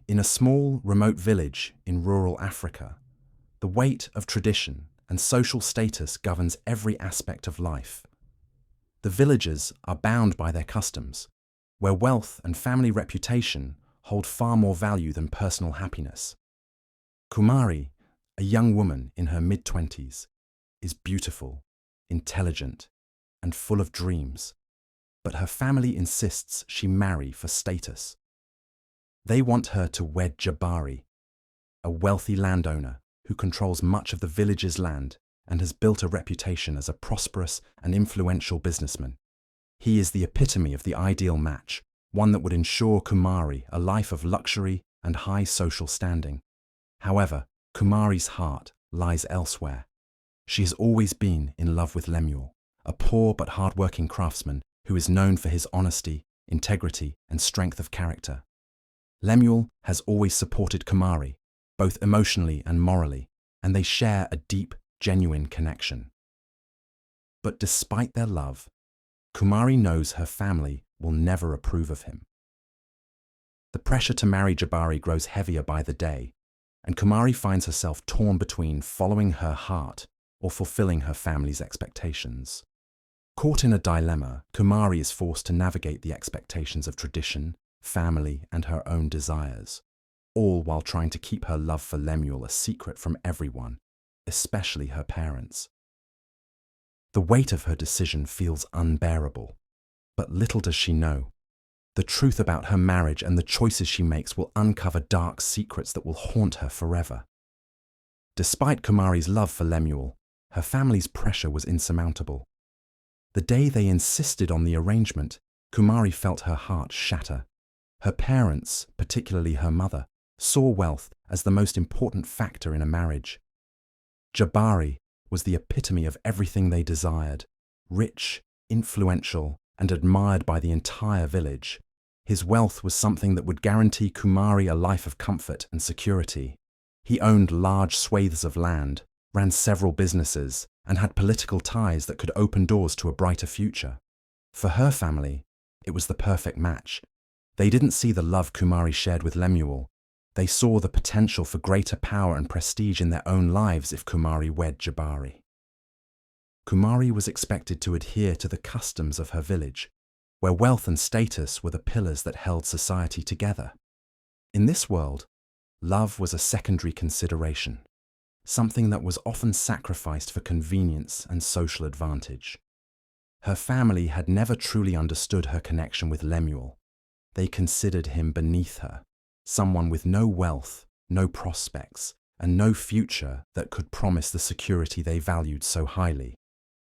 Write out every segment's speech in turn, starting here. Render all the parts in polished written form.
In a small, remote village in rural Africa, the weight of tradition and social status governs every aspect of life. The villagers are bound by their customs, where wealth and family reputation hold far more value than personal happiness. Kumari, a young woman in her mid-20s, is beautiful, intelligent, and full of dreams, but her family insists she marry for status. They want her to wed Jabari, a wealthy landowner who controls much of the village's land and has built a reputation as a prosperous and influential businessman. He is the epitome of the ideal match, one that would ensure Kumari a life of luxury and high social standing. However, Kumari's heart lies elsewhere. She has always been in love with Lemuel, a poor but hard-working craftsman who is known for his honesty, integrity, and strength of character. Lemuel has always supported Kumari, both emotionally and morally, and they share a deep, genuine connection. But despite their love, Kumari knows her family will never approve of him. The pressure to marry Jabari grows heavier by the day, and Kumari finds herself torn between following her heart or fulfilling her family's expectations. Caught in a dilemma, Kumari is forced to navigate the expectations of tradition, family, and her own desires, all while trying to keep her love for Lemuel a secret from everyone, especially her parents. The weight of her decision feels unbearable, but little does she know. The truth about her marriage and the choices she makes will uncover dark secrets that will haunt her forever. Despite Kumari's love for Lemuel, her family's pressure was insurmountable. The day they insisted on the arrangement, Kumari felt her heart shatter. Her parents, particularly her mother, saw wealth as the most important factor in a marriage. Jabari was the epitome of everything they desired: rich, influential, and admired by the entire village. His wealth was something that would guarantee Kumari a life of comfort and security. He owned large swathes of land, ran several businesses, and had political ties that could open doors to a brighter future. For her family, it was the perfect match. They didn't see the love Kumari shared with Lemuel. They saw the potential for greater power and prestige in their own lives if Kumari wed Jabari. Kumari was expected to adhere to the customs of her village, where wealth and status were the pillars that held society together. In this world, love was a secondary consideration, something that was often sacrificed for convenience and social advantage. Her family had never truly understood her connection with Lemuel. They considered him beneath her, someone with no wealth, no prospects, and no future that could promise the security they valued so highly.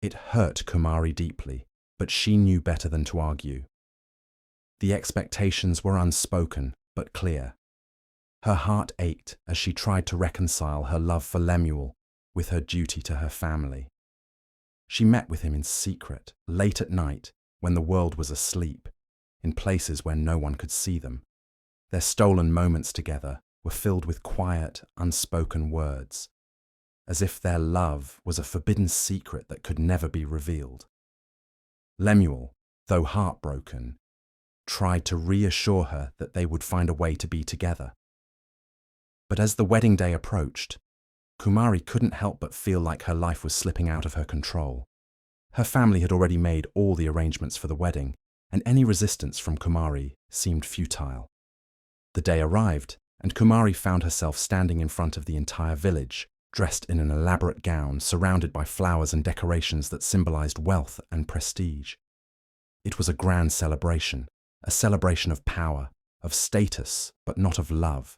It hurt Kumari deeply, but she knew better than to argue. The expectations were unspoken, but clear. Her heart ached as she tried to reconcile her love for Lemuel with her duty to her family. She met with him in secret, late at night, when the world was asleep, in places where no one could see them. Their stolen moments together were filled with quiet, unspoken words, as if their love was a forbidden secret that could never be revealed. Lemuel, though heartbroken, tried to reassure her that they would find a way to be together. But as the wedding day approached, Kumari couldn't help but feel like her life was slipping out of her control. Her family had already made all the arrangements for the wedding, and any resistance from Kumari seemed futile. The day arrived, and Kumari found herself standing in front of the entire village, dressed in an elaborate gown surrounded by flowers and decorations that symbolized wealth and prestige. It was a grand celebration, a celebration of power, of status, but not of love.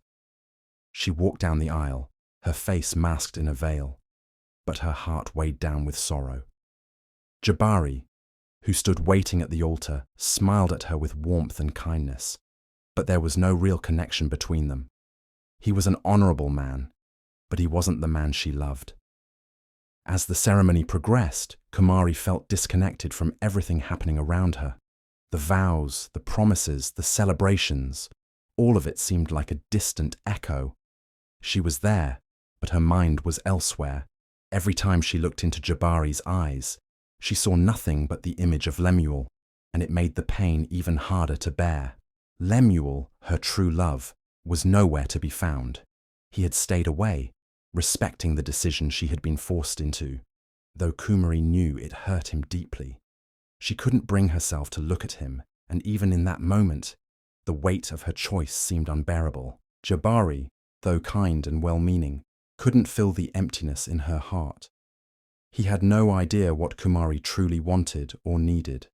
She walked down the aisle, her face masked in a veil, but her heart weighed down with sorrow. Jabari, who stood waiting at the altar, smiled at her with warmth and kindness, but there was no real connection between them. He was an honorable man, but he wasn't the man she loved. As the ceremony progressed, Kumari felt disconnected from everything happening around her. The vows, the promises, the celebrations, all of it seemed like a distant echo. She was there, but her mind was elsewhere. Every time she looked into Jabari's eyes, she saw nothing but the image of Lemuel, and it made the pain even harder to bear. Lemuel, her true love, was nowhere to be found. He had stayed away, respecting the decision she had been forced into, though Kumari knew it hurt him deeply. She couldn't bring herself to look at him, and even in that moment, the weight of her choice seemed unbearable. Jabari, though kind and well-meaning, couldn't fill the emptiness in her heart. He had no idea what Kumari truly wanted or needed.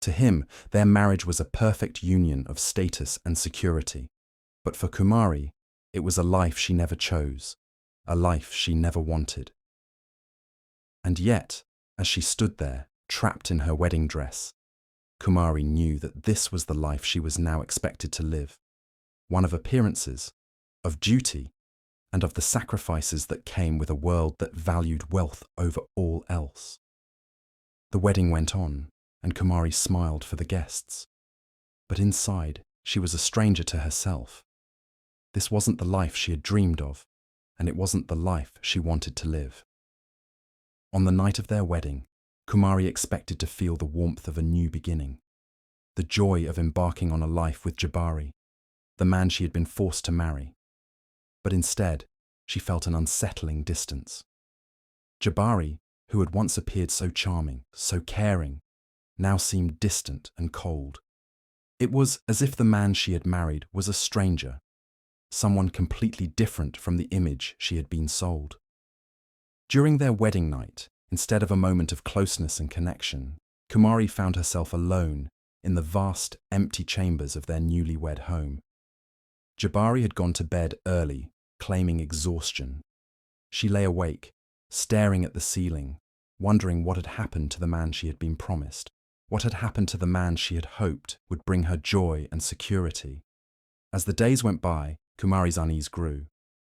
To him, their marriage was a perfect union of status and security. But for Kumari, it was a life she never chose, a life she never wanted. And yet, as she stood there, trapped in her wedding dress, Kumari knew that this was the life she was now expected to live, one of appearances, of duty, and of the sacrifices that came with a world that valued wealth over all else. The wedding went on, and Kumari smiled for the guests. But inside, she was a stranger to herself. This wasn't the life she had dreamed of, and it wasn't the life she wanted to live. On the night of their wedding, Kumari expected to feel the warmth of a new beginning, the joy of embarking on a life with Jabari, the man she had been forced to marry. But instead, she felt an unsettling distance. Jabari, who had once appeared so charming, so caring, now seemed distant and cold. It was as if the man she had married was a stranger, someone completely different from the image she had been sold. During their wedding night, instead of a moment of closeness and connection, Kumari found herself alone in the vast, empty chambers of their newlywed home. Jabari had gone to bed early, claiming exhaustion. She lay awake, staring at the ceiling, wondering what had happened to the man she had been promised, what had happened to the man she had hoped would bring her joy and security. As the days went by, Kumari's unease grew.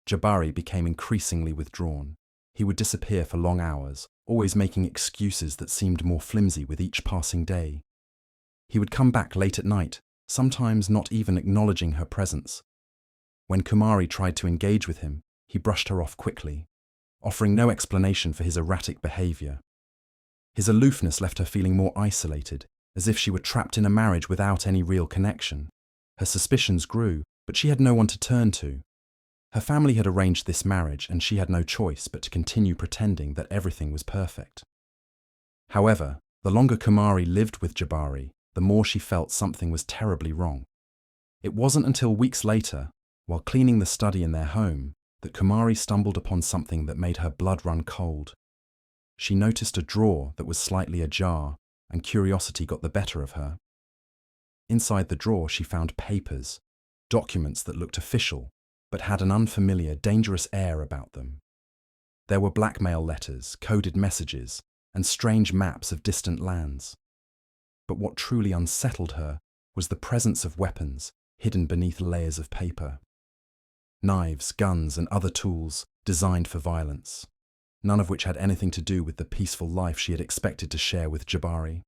Jabari became increasingly withdrawn. He would disappear for long hours, always making excuses that seemed more flimsy with each passing day. He would come back late at night, sometimes not even acknowledging her presence. When Kumari tried to engage with him, he brushed her off quickly, offering no explanation for his erratic behavior. His aloofness left her feeling more isolated, as if she were trapped in a marriage without any real connection. Her suspicions grew, but she had no one to turn to. Her family had arranged this marriage, and she had no choice but to continue pretending that everything was perfect. However, the longer Kumari lived with Jabari, the more she felt something was terribly wrong. It wasn't until weeks later, while cleaning the study in their home, that Kumari stumbled upon something that made her blood run cold. She noticed a drawer that was slightly ajar, and curiosity got the better of her. Inside the drawer, she found papers, documents that looked official, but had an unfamiliar, dangerous air about them. There were blackmail letters, coded messages, and strange maps of distant lands. But what truly unsettled her was the presence of weapons hidden beneath layers of paper. Knives, guns, and other tools designed for violence, none of which had anything to do with the peaceful life she had expected to share with Jabari.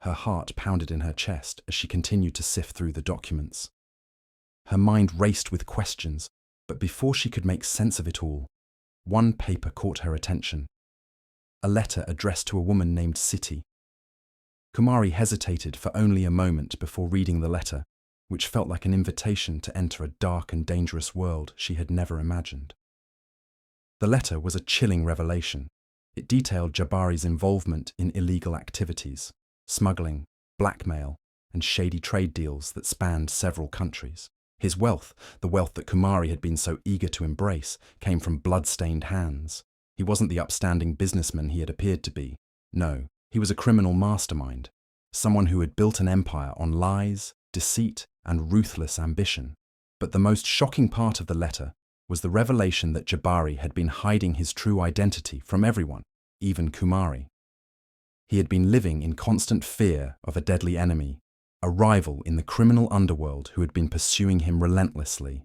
Her heart pounded in her chest as she continued to sift through the documents. Her mind raced with questions, but before she could make sense of it all, one paper caught her attention. A letter addressed to a woman named Siti. Kumari hesitated for only a moment before reading the letter, which felt like an invitation to enter a dark and dangerous world she had never imagined. The letter was a chilling revelation. It detailed Jabari's involvement in illegal activities, smuggling, blackmail, and shady trade deals that spanned several countries. His wealth, the wealth that Kumari had been so eager to embrace, came from blood-stained hands. He wasn't the upstanding businessman he had appeared to be. No, he was a criminal mastermind, someone who had built an empire on lies, deceit, and ruthless ambition. But the most shocking part of the letter was the revelation that Jabari had been hiding his true identity from everyone, even Kumari. He had been living in constant fear of a deadly enemy, a rival in the criminal underworld who had been pursuing him relentlessly.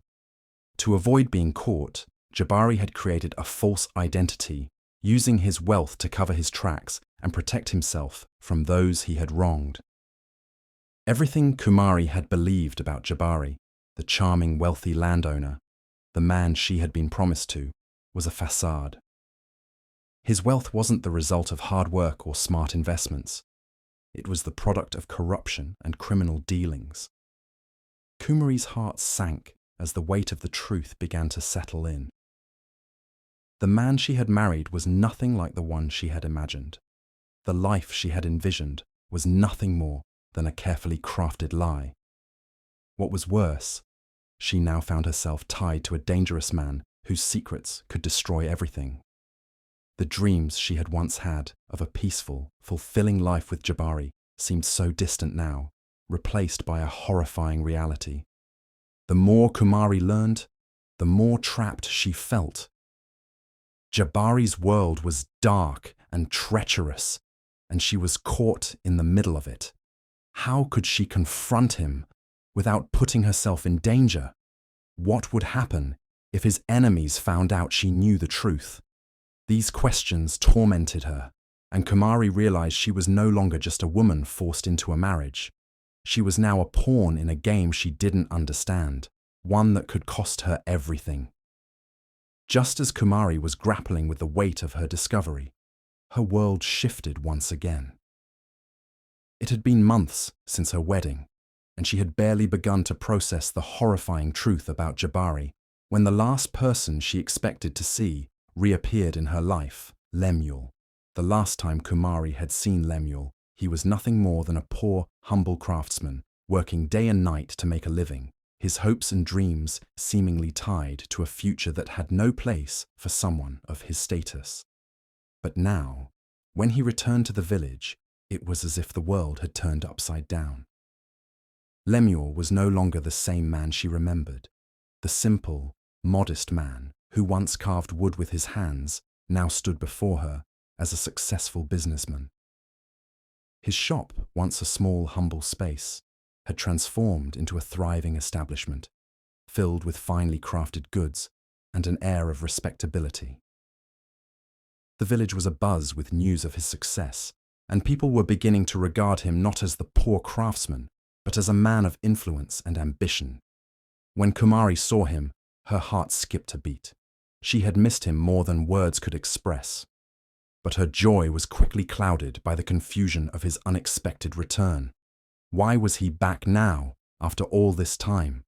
To avoid being caught, Jabari had created a false identity, using his wealth to cover his tracks and protect himself from those he had wronged. Everything Kumari had believed about Jabari, the charming, wealthy landowner, the man she had been promised to, was a facade. His wealth wasn't the result of hard work or smart investments. It was the product of corruption and criminal dealings. Kumari's heart sank as the weight of the truth began to settle in. The man she had married was nothing like the one she had imagined. The life she had envisioned was nothing more than a carefully crafted lie. What was worse, she now found herself tied to a dangerous man whose secrets could destroy everything. The dreams she had once had of a peaceful, fulfilling life with Jabari seemed so distant now, replaced by a horrifying reality. The more Kumari learned, the more trapped she felt. Jabari's world was dark and treacherous, and she was caught in the middle of it. How could she confront him without putting herself in danger? What would happen if his enemies found out she knew the truth? These questions tormented her, and Kumari realized she was no longer just a woman forced into a marriage. She was now a pawn in a game she didn't understand, one that could cost her everything. Just as Kumari was grappling with the weight of her discovery, her world shifted once again. It had been months since her wedding, and she had barely begun to process the horrifying truth about Jabari when the last person she expected to see reappeared in her life, Lemuel. The last time Kumari had seen Lemuel, he was nothing more than a poor, humble craftsman, working day and night to make a living, his hopes and dreams seemingly tied to a future that had no place for someone of his status. But now, when he returned to the village, it was as if the world had turned upside down. Lemuel was no longer the same man she remembered. The simple, modest man who once carved wood with his hands now stood before her as a successful businessman. His shop, once a small, humble space, had transformed into a thriving establishment, filled with finely crafted goods and an air of respectability. The village was abuzz with news of his success, and people were beginning to regard him not as the poor craftsman, but as a man of influence and ambition. When Kumari saw him, her heart skipped a beat. She had missed him more than words could express. But her joy was quickly clouded by the confusion of his unexpected return. Why was he back now, after all this time?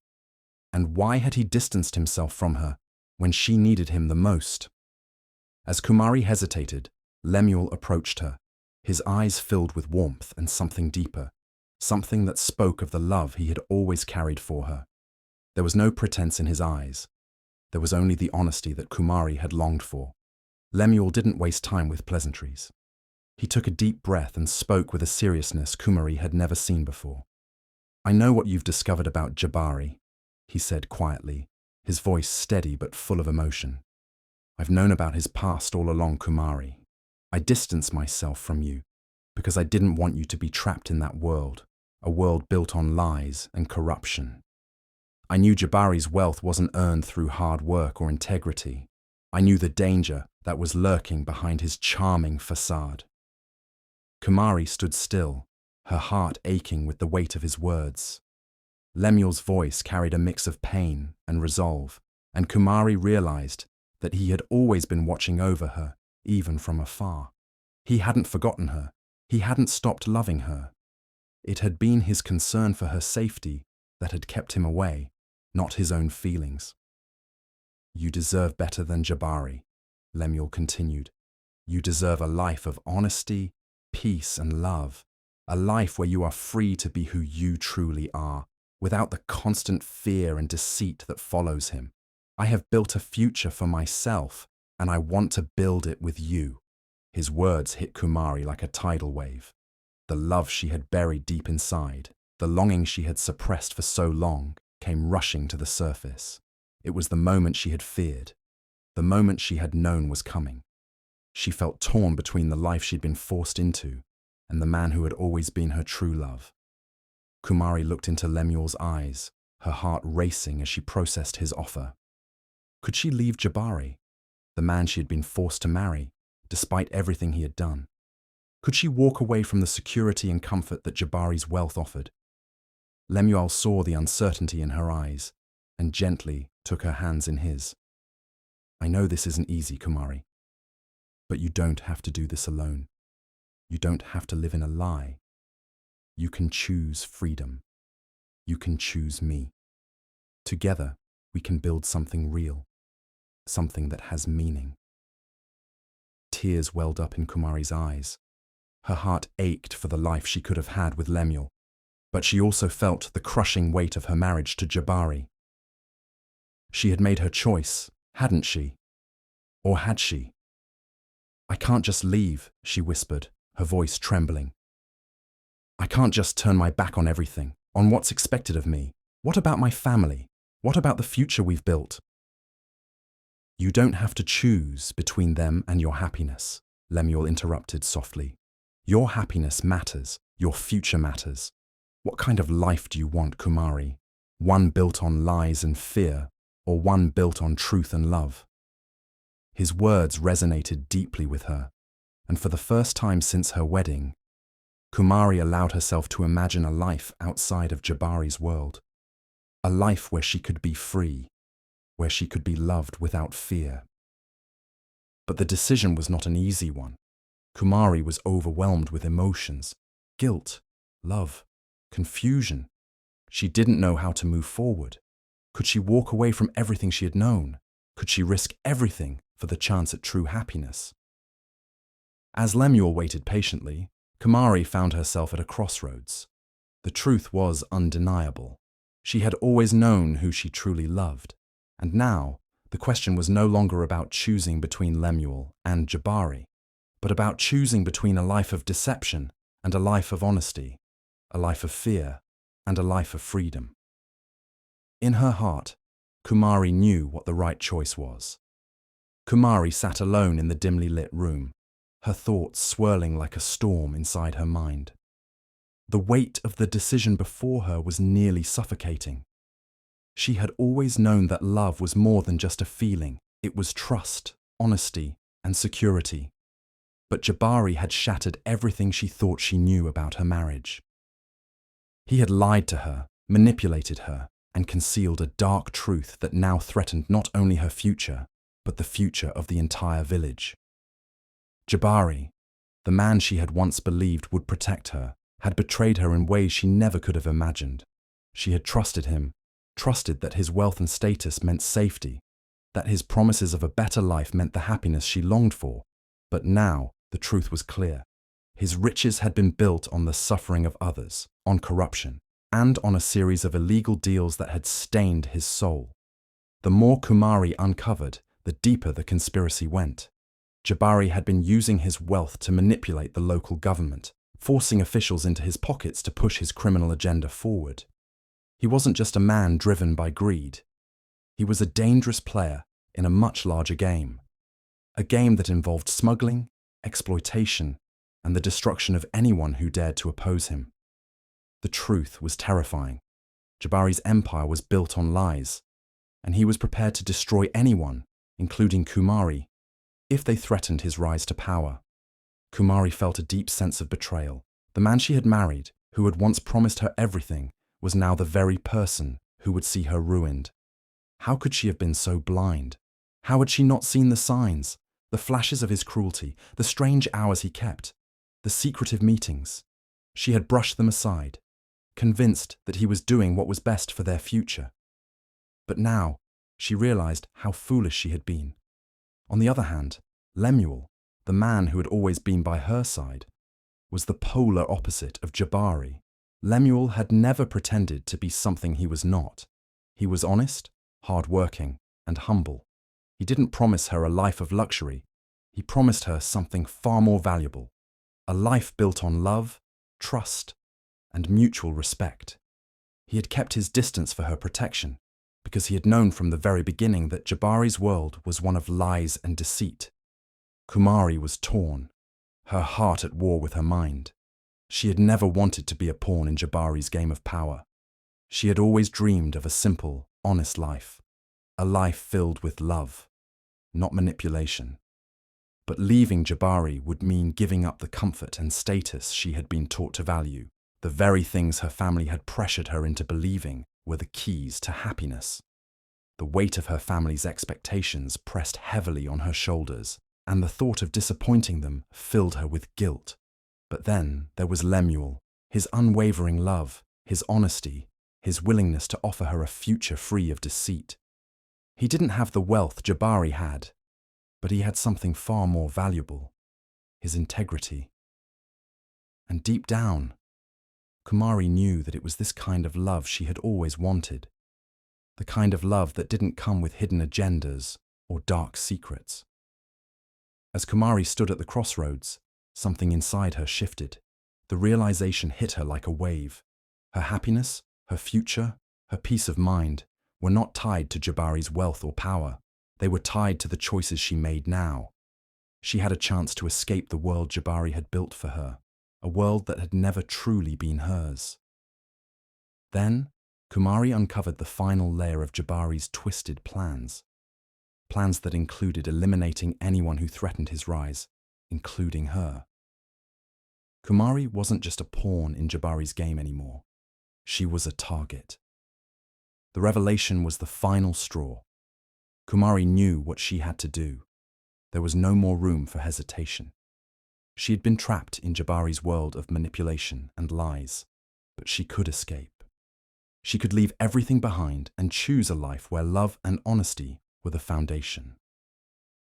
And why had he distanced himself from her when she needed him the most? As Kumari hesitated, Lemuel approached her, his eyes filled with warmth and something deeper, something that spoke of the love he had always carried for her. There was no pretense in his eyes. There was only the honesty that Kumari had longed for. Lemuel didn't waste time with pleasantries. He took a deep breath and spoke with a seriousness Kumari had never seen before. "I know what you've discovered about Jabari," he said quietly, his voice steady but full of emotion. "I've known about his past all along, Kumari. I distanced myself from you because I didn't want you to be trapped in that world, a world built on lies and corruption. I knew Jabari's wealth wasn't earned through hard work or integrity. I knew the danger that was lurking behind his charming facade." Kumari stood still, her heart aching with the weight of his words. Lemuel's voice carried a mix of pain and resolve, and Kumari realized that he had always been watching over her, even from afar. He hadn't forgotten her. He hadn't stopped loving her. It had been his concern for her safety that had kept him away, not his own feelings. "You deserve better than Jabari," Lemuel continued. "You deserve a life of honesty, peace, and love, a life where you are free to be who you truly are, without the constant fear and deceit that follows him. I have built a future for myself, and I want to build it with you." His words hit Kumari like a tidal wave. The love she had buried deep inside, the longing she had suppressed for so long, came rushing to the surface. It was the moment she had feared, the moment she had known was coming. She felt torn between the life she'd been forced into and the man who had always been her true love. Kumari looked into Lemuel's eyes, her heart racing as she processed his offer. Could she leave Jabari, the man she had been forced to marry, despite everything he had done? Could she walk away from the security and comfort that Jabari's wealth offered? Lemuel saw the uncertainty in her eyes and gently took her hands in his. "I know this isn't easy, Kumari, but you don't have to do this alone. You don't have to live in a lie. You can choose freedom. You can choose me." Together, we can build something real, something that has meaning. Tears welled up in Kumari's eyes. Her heart ached for the life she could have had with Lemuel, but she also felt the crushing weight of her marriage to Jabari. She had made her choice, hadn't she? Or had she? "I can't just leave," she whispered, her voice trembling. "I can't just turn my back on everything, on what's expected of me. What about my family? What about the future we've built?" "You don't have to choose between them and your happiness," Lemuel interrupted softly. "Your happiness matters. Your future matters. What kind of life do you want, Kumari? One built on lies and fear, or one built on truth and love?" His words resonated deeply with her, and for the first time since her wedding, Kumari allowed herself to imagine a life outside of Jabari's world. A life where she could be free, where she could be loved without fear. But the decision was not an easy one. Kumari was overwhelmed with emotions, guilt, love, confusion. She didn't know how to move forward. Could she walk away from everything she had known? Could she risk everything for the chance at true happiness? As Lemuel waited patiently, Kumari found herself at a crossroads. The truth was undeniable. She had always known who she truly loved, and now the question was no longer about choosing between Lemuel and Jabari, but about choosing between a life of deception and a life of honesty, a life of fear and a life of freedom. In her heart, Kumari knew what the right choice was. Kumari sat alone in the dimly lit room, her thoughts swirling like a storm inside her mind. The weight of the decision before her was nearly suffocating. She had always known that love was more than just a feeling. It was trust, honesty, and security. But Jabari had shattered everything she thought she knew about her marriage. He had lied to her, manipulated her, and concealed a dark truth that now threatened not only her future, but the future of the entire village. Jabari, the man she had once believed would protect her, had betrayed her in ways she never could have imagined. She had trusted him, trusted that his wealth and status meant safety, that his promises of a better life meant the happiness she longed for. But now the truth was clear. His riches had been built on the suffering of others, on corruption, and on a series of illegal deals that had stained his soul. The more Kumari uncovered, the deeper the conspiracy went. Jabari had been using his wealth to manipulate the local government, forcing officials into his pockets to push his criminal agenda forward. He wasn't just a man driven by greed. He was a dangerous player in a much larger game. A game that involved smuggling, exploitation, and the destruction of anyone who dared to oppose him. The truth was terrifying. Jabari's empire was built on lies, and he was prepared to destroy anyone, including Kumari, if they threatened his rise to power. Kumari felt a deep sense of betrayal. The man she had married, who had once promised her everything, was now the very person who would see her ruined. How could she have been so blind? How had she not seen the signs, the flashes of his cruelty, the strange hours he kept, the secretive meetings? She had brushed them aside, convinced that he was doing what was best for their future. But now she realized how foolish she had been. On the other hand, Lemuel, the man who had always been by her side, was the polar opposite of Jabari. Lemuel had never pretended to be something he was not. He was honest, hard-working, and humble. He didn't promise her a life of luxury. He promised her something far more valuable, a life built on love, trust, and mutual respect. He had kept his distance for her protection, because he had known from the very beginning that Jabari's world was one of lies and deceit. Kumari was torn, her heart at war with her mind. She had never wanted to be a pawn in Jabari's game of power. She had always dreamed of a simple, honest life, a life filled with love, not manipulation. But leaving Jabari would mean giving up the comfort and status she had been taught to value, the very things her family had pressured her into believing were the keys to happiness. The weight of her family's expectations pressed heavily on her shoulders, and the thought of disappointing them filled her with guilt. But then there was Lemuel, his unwavering love, his honesty, his willingness to offer her a future free of deceit. He didn't have the wealth Jabari had, but he had something far more valuable: his integrity. And deep down, Kumari knew that it was this kind of love she had always wanted, the kind of love that didn't come with hidden agendas or dark secrets. As Kumari stood at the crossroads, something inside her shifted. The realization hit her like a wave. Her happiness, her future, her peace of mind were not tied to Jabari's wealth or power. They were tied to the choices she made now. She had a chance to escape the world Jabari had built for her, a world that had never truly been hers. Then, Kumari uncovered the final layer of Jabari's twisted plans. Plans that included eliminating anyone who threatened his rise, including her. Kumari wasn't just a pawn in Jabari's game anymore. She was a target. The revelation was the final straw. Kumari knew what she had to do. There was no more room for hesitation. She had been trapped in Jabari's world of manipulation and lies, but she could escape. She could leave everything behind and choose a life where love and honesty were the foundation.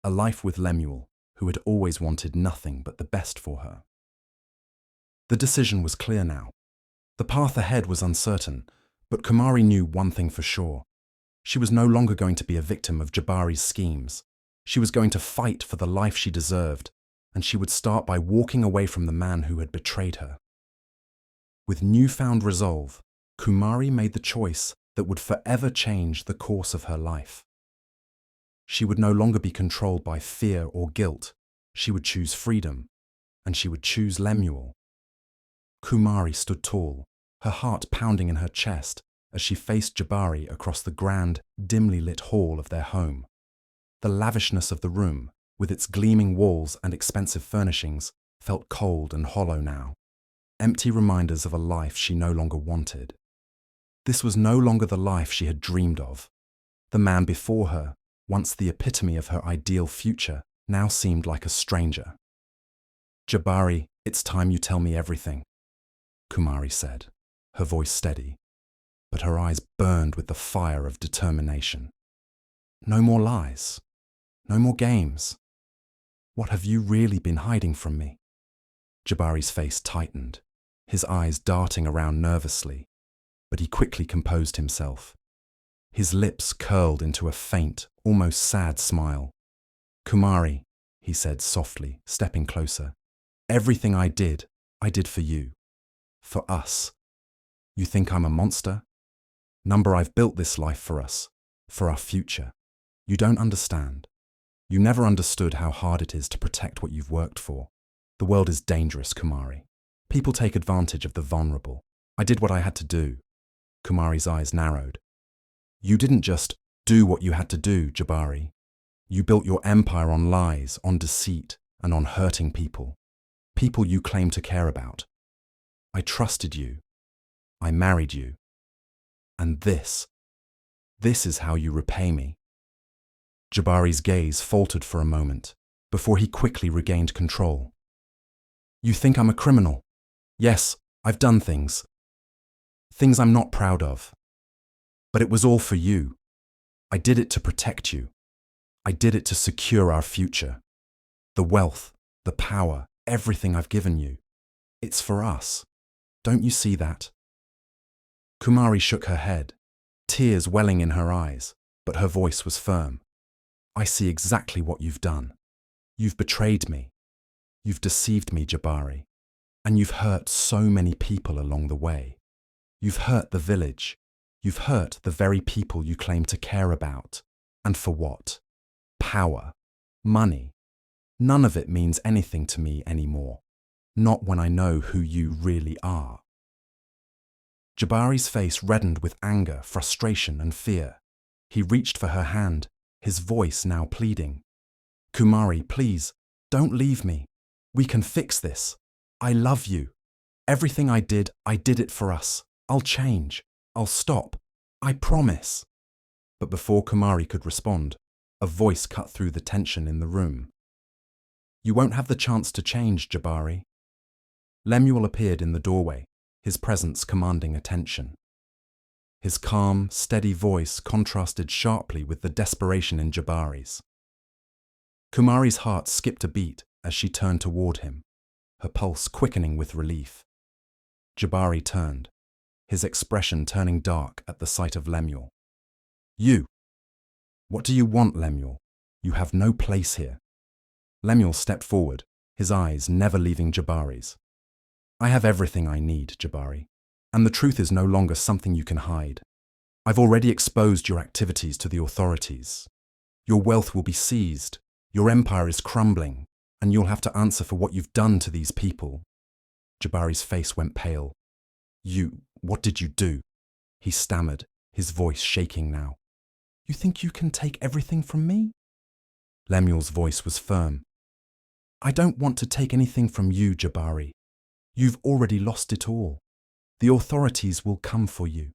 A life with Lemuel, who had always wanted nothing but the best for her. The decision was clear now. The path ahead was uncertain, but Kumari knew one thing for sure. She was no longer going to be a victim of Jabari's schemes. She was going to fight for the life she deserved, and she would start by walking away from the man who had betrayed her. With newfound resolve, Kumari made the choice that would forever change the course of her life. She would no longer be controlled by fear or guilt. She would choose freedom, and she would choose Lemuel. Kumari stood tall, her heart pounding in her chest as she faced Jabari across the grand, dimly lit hall of their home. The lavishness of the room, with its gleaming walls and expensive furnishings, felt cold and hollow now, empty reminders of a life she no longer wanted. This was no longer the life she had dreamed of. The man before her, once the epitome of her ideal future, now seemed like a stranger. "Jabari, it's time you tell me everything," Kumari said, her voice steady, but her eyes burned with the fire of determination. "No more lies. No more games. What have you really been hiding from me?" Jabari's face tightened, his eyes darting around nervously, but he quickly composed himself. His lips curled into a faint, almost sad smile. "Kumari," he said softly, stepping closer, "everything I did for you. For us. You think I'm a monster? Number, I've built this life for us, for our future. You don't understand. You never understood how hard it is to protect what you've worked for. The world is dangerous, Kumari. People take advantage of the vulnerable. I did what I had to do." Kumari's eyes narrowed. "You didn't just do what you had to do, Jabari. You built your empire on lies, on deceit, and on hurting people. People you claim to care about. I trusted you. I married you. And this is how you repay me." Jabari's gaze faltered for a moment, before he quickly regained control. "You think I'm a criminal? Yes, I've done things. Things I'm not proud of. But it was all for you. I did it to protect you. I did it to secure our future. The wealth, the power, everything I've given you. It's for us. Don't you see that?" Kumari shook her head, tears welling in her eyes, but her voice was firm. "I see exactly what you've done. You've betrayed me. You've deceived me, Jabari. And you've hurt so many people along the way. You've hurt the village. You've hurt the very people you claim to care about. And for what? Power. Money. None of it means anything to me anymore. Not when I know who you really are." Jabari's face reddened with anger, frustration, and fear. He reached for her hand, his voice now pleading. "Kumari, please, don't leave me. We can fix this. I love you. Everything I did it for us. I'll change. I'll stop. I promise." But before Kumari could respond, a voice cut through the tension in the room. "You won't have the chance to change, Jabari." Lemuel appeared in the doorway, his presence commanding attention. His calm, steady voice contrasted sharply with the desperation in Jabari's. Kumari's heart skipped a beat as she turned toward him, her pulse quickening with relief. Jabari turned, his expression turning dark at the sight of Lemuel. "You! What do you want, Lemuel? You have no place here." Lemuel stepped forward, his eyes never leaving Jabari's. "I have everything I need, Jabari, and the truth is no longer something you can hide. I've already exposed your activities to the authorities. Your wealth will be seized, your empire is crumbling, and you'll have to answer for what you've done to these people." Jabari's face went pale. What did you do?" he stammered, his voice shaking now. "You think you can take everything from me?" Lemuel's voice was firm. "I don't want to take anything from you, Jabari. You've already lost it all. The authorities will come for you.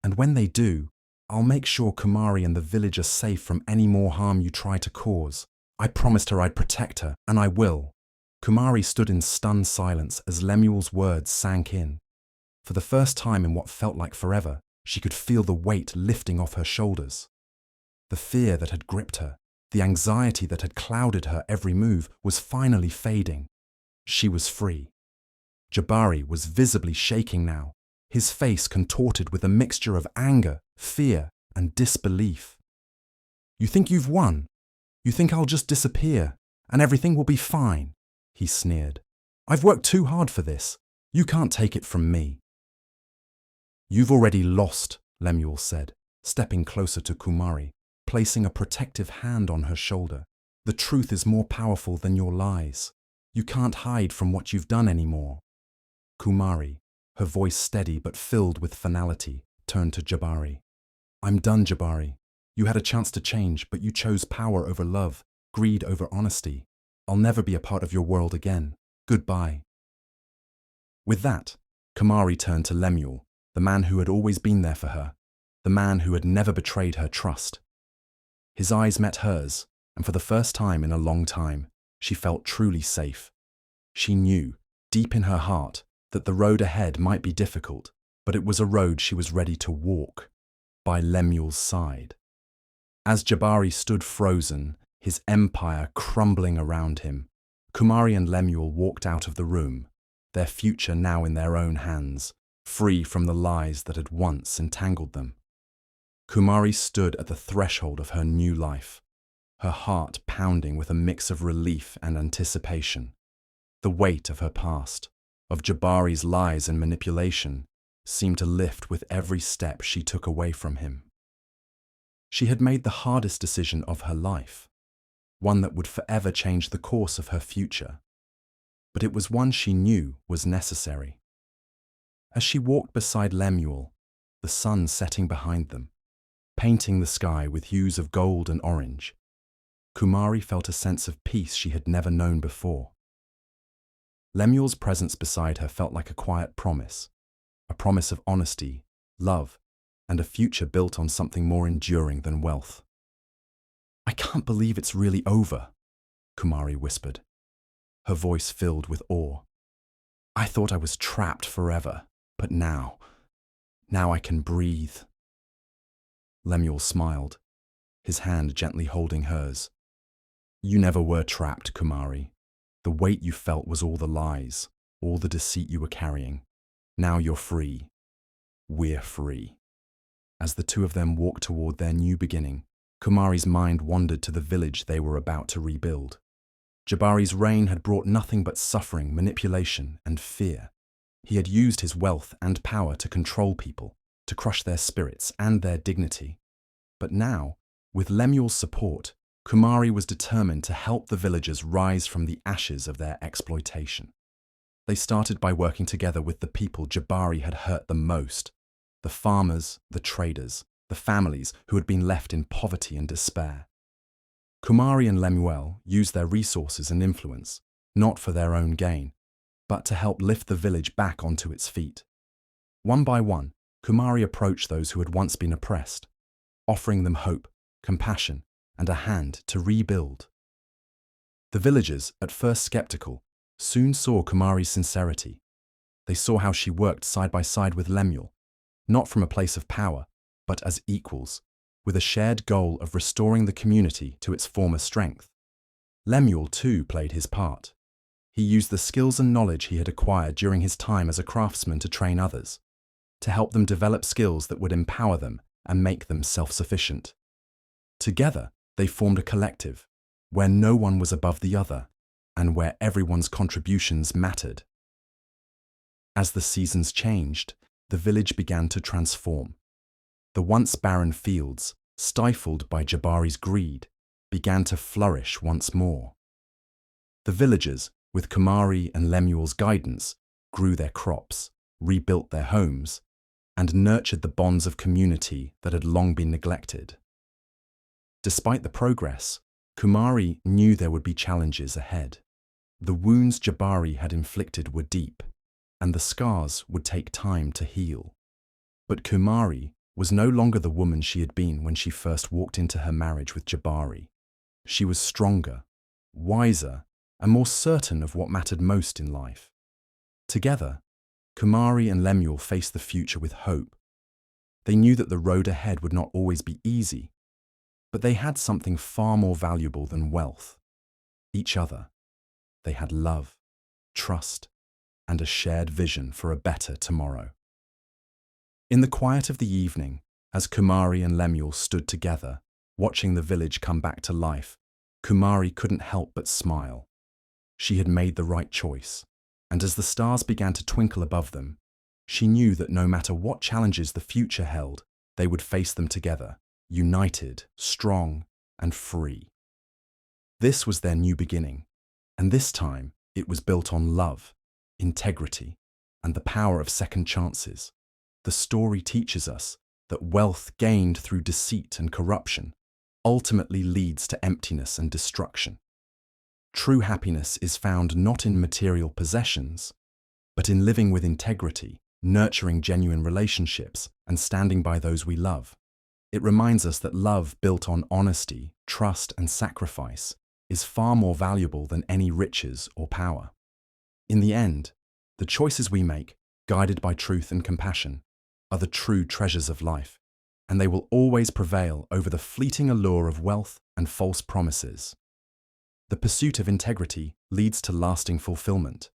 And when they do, I'll make sure Kumari and the village are safe from any more harm you try to cause. I promised her I'd protect her, and I will." Kumari stood in stunned silence as Lemuel's words sank in. For the first time in what felt like forever, she could feel the weight lifting off her shoulders. The fear that had gripped her, the anxiety that had clouded her every move, was finally fading. She was free. Jabari was visibly shaking now, his face contorted with a mixture of anger, fear, and disbelief. "You think you've won? You think I'll just disappear, and everything will be fine?" he sneered. "I've worked too hard for this. You can't take it from me." "You've already lost," Lemuel said, stepping closer to Kumari, placing a protective hand on her shoulder. "The truth is more powerful than your lies. You can't hide from what you've done anymore." Kumari, her voice steady but filled with finality, turned to Jabari. "I'm done, Jabari. You had a chance to change, but you chose power over love, greed over honesty. I'll never be a part of your world again. Goodbye." With that, Kumari turned to Lemuel, the man who had always been there for her, the man who had never betrayed her trust. His eyes met hers, and for the first time in a long time, she felt truly safe. She knew, deep in her heart, that the road ahead might be difficult, but it was a road she was ready to walk, by Lemuel's side. As Jabari stood frozen, his empire crumbling around him, Kumari and Lemuel walked out of the room, their future now in their own hands, free from the lies that had once entangled them. Kumari stood at the threshold of her new life, her heart pounding with a mix of relief and anticipation. The weight of her past, of Jabari's lies and manipulation, seemed to lift with every step she took away from him. She had made the hardest decision of her life, one that would forever change the course of her future. But it was one she knew was necessary. As she walked beside Lemuel, the sun setting behind them, painting the sky with hues of gold and orange, Kumari felt a sense of peace she had never known before. Lemuel's presence beside her felt like a quiet promise, a promise of honesty, love, and a future built on something more enduring than wealth. "I can't believe it's really over," Kumari whispered, her voice filled with awe. "I thought I was trapped forever, but now I can breathe." Lemuel smiled, his hand gently holding hers. "You never were trapped, Kumari. The weight you felt was all the lies, all the deceit you were carrying. Now you're free. We're free." As the two of them walked toward their new beginning, Kumari's mind wandered to the village they were about to rebuild. Jabari's reign had brought nothing but suffering, manipulation, and fear. He had used his wealth and power to control people, to crush their spirits and their dignity. But now, with Lemuel's support, Kumari was determined to help the villagers rise from the ashes of their exploitation. They started by working together with the people Jabari had hurt the most, the farmers, the traders, the families who had been left in poverty and despair. Kumari and Lemuel used their resources and influence, not for their own gain, but to help lift the village back onto its feet. One by one, Kumari approached those who had once been oppressed, offering them hope, compassion, and a hand to rebuild. The villagers, at first skeptical, soon saw Kumari's sincerity. They saw how she worked side by side with Lemuel, not from a place of power, but as equals, with a shared goal of restoring the community to its former strength. Lemuel, too, played his part. He used the skills and knowledge he had acquired during his time as a craftsman to train others, to help them develop skills that would empower them and make them self-sufficient. Together, they formed a collective, where no one was above the other, and where everyone's contributions mattered. As the seasons changed, the village began to transform. The once barren fields, stifled by Jabari's greed, began to flourish once more. The villagers, with Kumari and Lemuel's guidance, grew their crops, rebuilt their homes, and nurtured the bonds of community that had long been neglected. Despite the progress, Kumari knew there would be challenges ahead. The wounds Jabari had inflicted were deep, and the scars would take time to heal. But Kumari was no longer the woman she had been when she first walked into her marriage with Jabari. She was stronger, wiser, and more certain of what mattered most in life. Together, Kumari and Lemuel faced the future with hope. They knew that the road ahead would not always be easy, but they had something far more valuable than wealth: each other. They had love, trust, and a shared vision for a better tomorrow. In the quiet of the evening, as Kumari and Lemuel stood together, watching the village come back to life, Kumari couldn't help but smile. She had made the right choice, and as the stars began to twinkle above them, she knew that no matter what challenges the future held, they would face them together, united, strong, and free. This was their new beginning, and this time it was built on love, integrity, and the power of second chances. The story teaches us that wealth gained through deceit and corruption ultimately leads to emptiness and destruction. True happiness is found not in material possessions, but in living with integrity, nurturing genuine relationships, and standing by those we love. It reminds us that love built on honesty, trust, and sacrifice is far more valuable than any riches or power. In the end, the choices we make, guided by truth and compassion, are the true treasures of life, and they will always prevail over the fleeting allure of wealth and false promises. The pursuit of integrity leads to lasting fulfillment,